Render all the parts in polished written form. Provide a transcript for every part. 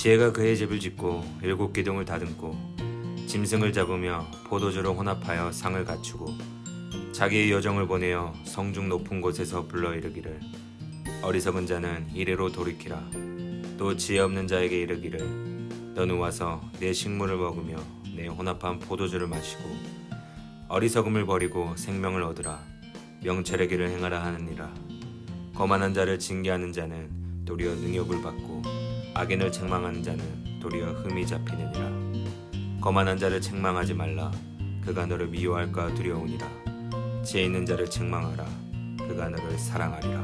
지혜가 그의 집을 짓고 7기둥을 다듬고 짐승을 잡으며 포도주로 혼합하여 상을 갖추고 자기의 여정을 보내어 성중 높은 곳에서 불러 이르기를 어리석은 자는 이래로 돌이키라. 또 지혜 없는 자에게 이르기를 너는 와서 내 식물을 먹으며 내 혼합한 포도주를 마시고 어리석음을 버리고 생명을 얻으라. 명철의 길을 행하라 하느니라. 거만한 자를 징계하는 자는 도리어 능욕을 받고 악인을 책망하는 자는 도리어 흠이 잡히느니라. 거만한 자를 책망하지 말라. 그가 너를 미워할까 두려우니라. 지혜 있는 자를 책망하라. 그가 너를 사랑하리라.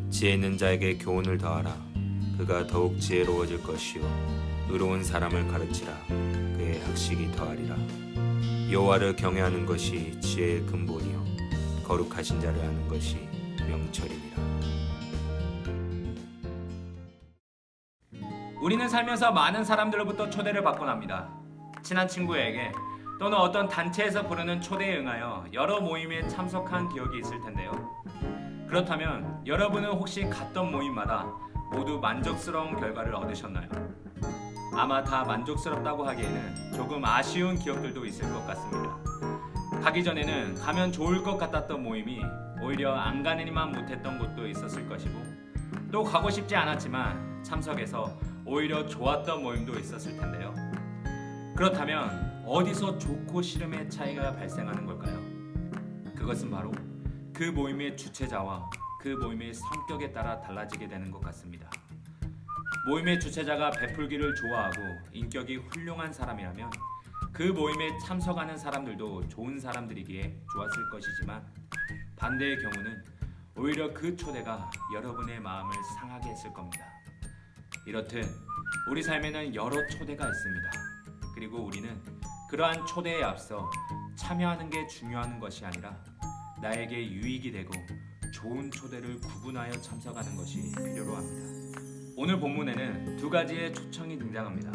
지혜 있는 자에게 교훈을 더하라. 그가 더욱 지혜로워질 것이요 의로운 사람을 가르치라. 그의 학식이 더하리라. 여호와를 경외하는 것이 지혜의 근본이요 거룩하신 자를 아는 것이 명철이니라. 우리는 살면서 많은 사람들로부터 초대를 받곤 합니다. 친한 친구에게 또는 어떤 단체에서 부르는 초대에 응하여 여러 모임에 참석한 기억이 있을 텐데요. 그렇다면 여러분은 혹시 갔던 모임마다 모두 만족스러운 결과를 얻으셨나요? 아마 다 만족스럽다고 하기에는 조금 아쉬운 기억들도 있을 것 같습니다. 가기 전에는 가면 좋을 것 같았던 모임이 오히려 안 가느니만 못했던 곳도 있었을 것이고, 또 가고 싶지 않았지만 참석해서 오히려 좋았던 모임도 있었을 텐데요. 그렇다면 어디서 좋고 싫음의 차이가 발생하는 걸까요? 그것은 바로 그 모임의 주최자와 그 모임의 성격에 따라 달라지게 되는 것 같습니다. 모임의 주최자가 베풀기를 좋아하고 인격이 훌륭한 사람이라면 그 모임에 참석하는 사람들도 좋은 사람들이기에 좋았을 것이지만, 반대의 경우는 오히려 그 초대가 여러분의 마음을 상하게 했을 겁니다. 이렇듯 우리 삶에는 여러 초대가 있습니다. 그리고 우리는 그러한 초대에 앞서 참여하는 게 중요한 것이 아니라 나에게 유익이 되고 좋은 초대를 구분하여 참석하는 것이 필요로 합니다. 오늘 본문에는 두 가지의 초청이 등장합니다.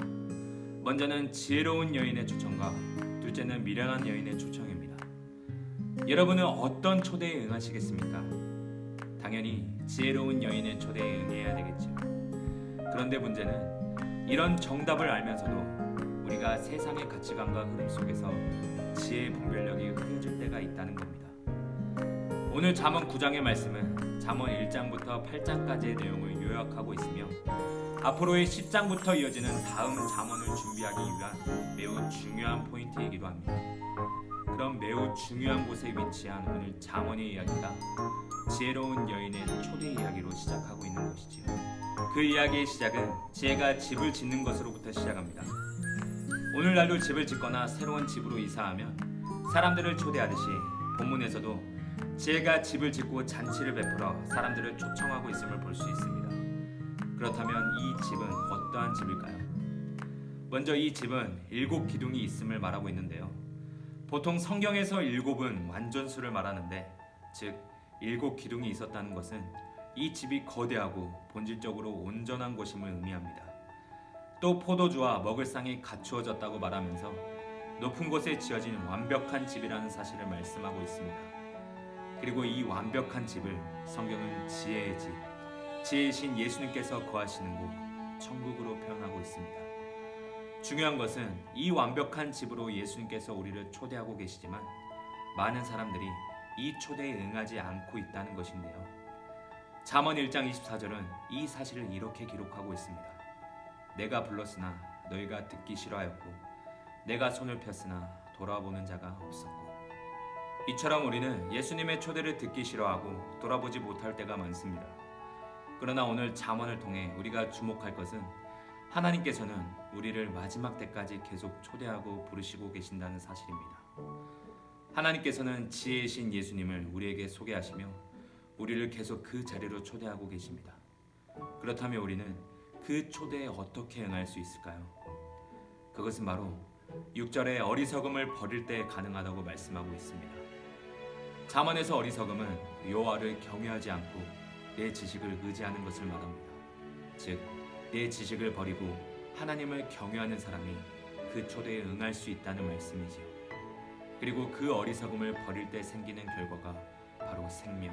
먼저는 지혜로운 여인의 초청과 둘째는 미련한 여인의 초청입니다. 여러분은 어떤 초대에 응하시겠습니까? 당연히 지혜로운 여인의 초대에 응해야 되겠죠. 그런데 문제는 이런 정답을 알면서도 우리가 세상의 가치관과 흐름 속에서 지혜의 분별력이 흐려질 때가 있다는 겁니다. 오늘 잠언 9장의 말씀은 잠언 1장부터 8장까지의 내용을 요약하고 있으며 앞으로의 10장부터 이어지는 다음 잠언을 준비하기 위한 매우 중요한 포인트이기도 합니다. 그럼 매우 중요한 곳에 위치한 오늘 잠언의 이야기가 지혜로운 여인의 초대 이야기로 시작하고 있는 것이지요. 그 이야기의 시작은 지혜가 집을 짓는 것으로부터 시작합니다. 오늘날도 집을 짓거나 새로운 집으로 이사하면 사람들을 초대하듯이 본문에서도 지혜가 집을 짓고 잔치를 베풀어 사람들을 초청하고 있음을 볼 수 있습니다. 그렇다면 이 집은 어떠한 집일까요? 먼저 이 집은 7기둥이 있음을 말하고 있는데요. 보통 성경에서 7은 완전수를 말하는데, 즉 7기둥이 있었다는 것은 이 집이 거대하고 본질적으로 온전한 곳임을 의미합니다. 또 포도주와 먹을 상이 갖추어졌다고 말하면서 높은 곳에 지어진 완벽한 집이라는 사실을 말씀하고 있습니다. 그리고 이 완벽한 집을 성경은 지혜의 집, 지혜이신 예수님께서 거하시는 곳, 천국으로 표현하고 있습니다. 중요한 것은 이 완벽한 집으로 예수님께서 우리를 초대하고 계시지만 많은 사람들이 이 초대에 응하지 않고 있다는 것인데요. 잠언 1장 24절은 이 사실을 이렇게 기록하고 있습니다. 내가 불렀으나 너희가 듣기 싫어하였고 내가 손을 폈으나 돌아보는 자가 없었고. 이처럼 우리는 예수님의 초대를 듣기 싫어하고 돌아보지 못할 때가 많습니다. 그러나 오늘 잠언을 통해 우리가 주목할 것은 하나님께서는 우리를 마지막 때까지 계속 초대하고 부르시고 계신다는 사실입니다. 하나님께서는 지혜이신 예수님을 우리에게 소개하시며 우리를 계속 그 자리로 초대하고 계십니다. 그렇다면 우리는 그 초대에 어떻게 응할 수 있을까요? 그것은 바로 6절에 어리석음을 버릴 때 가능하다고 말씀하고 있습니다. 잠언에서 어리석음은 여호와를 경외하지 않고 내 지식을 의지하는 것을 말합니다. 즉, 내 지식을 버리고 하나님을 경외하는 사람이 그 초대에 응할 수 있다는 말씀이지요. 그리고 그 어리석음을 버릴 때 생기는 결과가 바로 생명,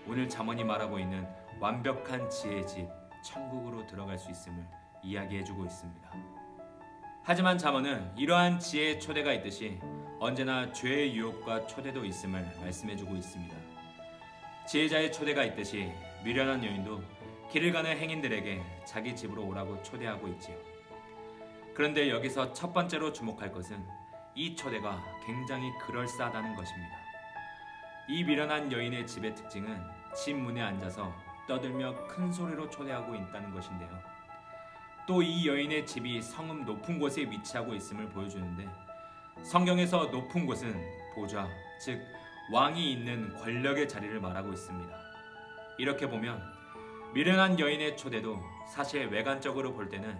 오늘 잠언이 말하고 있는 완벽한 지혜의 집, 천국으로 들어갈 수 있음을 이야기해주고 있습니다. 하지만 잠언은 이러한 지혜의 초대가 있듯이 언제나 죄의 유혹과 초대도 있음을 말씀해주고 있습니다. 지혜자의 초대가 있듯이 미련한 여인도 길을 가는 행인들에게 자기 집으로 오라고 초대하고 있지요. 그런데 여기서 첫 번째로 주목할 것은 이 초대가 굉장히 그럴싸하다는 것입니다. 이 미련한 여인의 집의 특징은 집 문에 앉아서 떠들며 큰 소리로 초대하고 있다는 것인데요. 또 이 여인의 집이 성읍 높은 곳에 위치하고 있음을 보여주는데, 성경에서 높은 곳은 보좌, 즉 왕이 있는 권력의 자리를 말하고 있습니다. 이렇게 보면 미련한 여인의 초대도 사실 외관적으로 볼 때는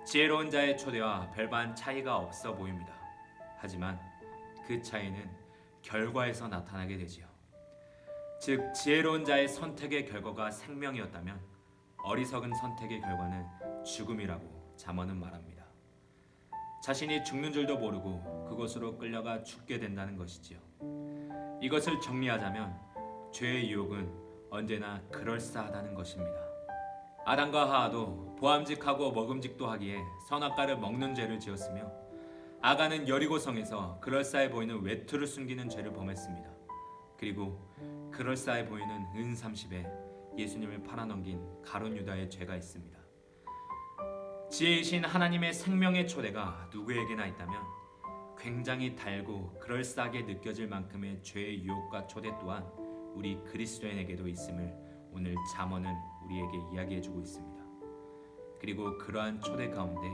지혜로운 자의 초대와 별반 차이가 없어 보입니다. 하지만 그 차이는 결과에서 나타나게 되지요. 즉 지혜로운 자의 선택의 결과가 생명이었다면 어리석은 선택의 결과는 죽음이라고 잠언은 말합니다. 자신이 죽는 줄도 모르고 그곳으로 끌려가 죽게 된다는 것이지요. 이것을 정리하자면 죄의 유혹은 언제나 그럴싸하다는 것입니다. 아담과 하와도 보암직하고 먹음직도 하기에 선악과를 먹는 죄를 지었으며, 아가는 여리고성에서 그럴싸해 보이는 외투를 숨기는 죄를 범했습니다. 그리고 그럴싸해 보이는 은 30에 예수님을 팔아넘긴 가룟 유다의 죄가 있습니다. 지혜이신 하나님의 생명의 초대가 누구에게나 있다면 굉장히 달고 그럴싸하게 느껴질 만큼의 죄의 유혹과 초대 또한 우리 그리스도인에게도 있음을 오늘 잠언은 우리에게 이야기해주고 있습니다. 그리고 그러한 초대 가운데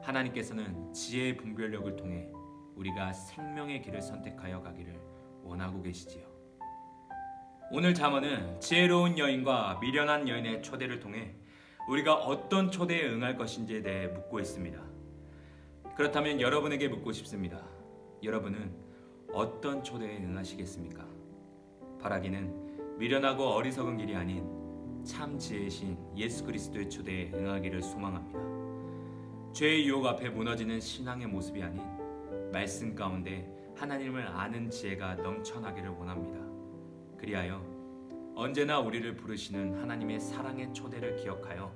하나님께서는 지혜의 분별력을 통해 우리가 생명의 길을 선택하여 가기를 원하고 계시지요. 오늘 잠언은 지혜로운 여인과 미련한 여인의 초대를 통해 우리가 어떤 초대에 응할 것인지에 대해 묻고 있습니다. 그렇다면 여러분에게 묻고 싶습니다. 여러분은 어떤 초대에 응하시겠습니까? 바라기는 미련하고 어리석은 길이 아닌 참 지혜이신 예수 그리스도의 초대에 응하기를 소망합니다. 죄의 유혹 앞에 무너지는 신앙의 모습이 아닌 말씀 가운데 하나님을 아는 지혜가 넘쳐나기를 원합니다. 그리하여 언제나 우리를 부르시는 하나님의 사랑의 초대를 기억하여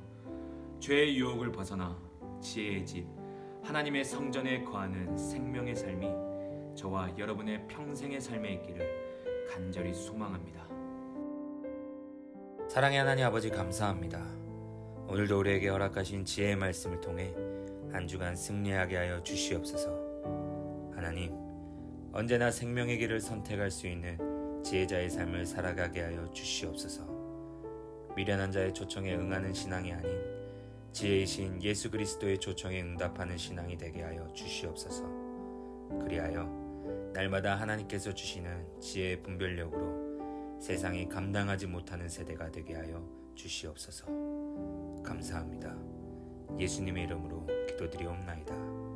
죄의 유혹을 벗어나 지혜의 집 하나님의 성전에 거하는 생명의 삶이 저와 여러분의 평생의 삶에 있기를 간절히 소망합니다. 사랑의 하나님 아버지 감사합니다. 오늘도 우리에게 허락하신 지혜의 말씀을 통해 한 주간 승리하게 하여 주시옵소서. 하나님, 언제나 생명의 길을 선택할 수 있는 지혜자의 삶을 살아가게 하여 주시옵소서. 미련한 자의 초청에 응하는 신앙이 아닌 지혜이신 예수 그리스도의 초청에 응답하는 신앙이 되게 하여 주시옵소서. 그리하여 날마다 하나님께서 주시는 지혜의 분별력으로 세상이 감당하지 못하는 세대가 되게 하여 주시옵소서. 감사합니다. 예수님의 이름으로 기도드리옵나이다.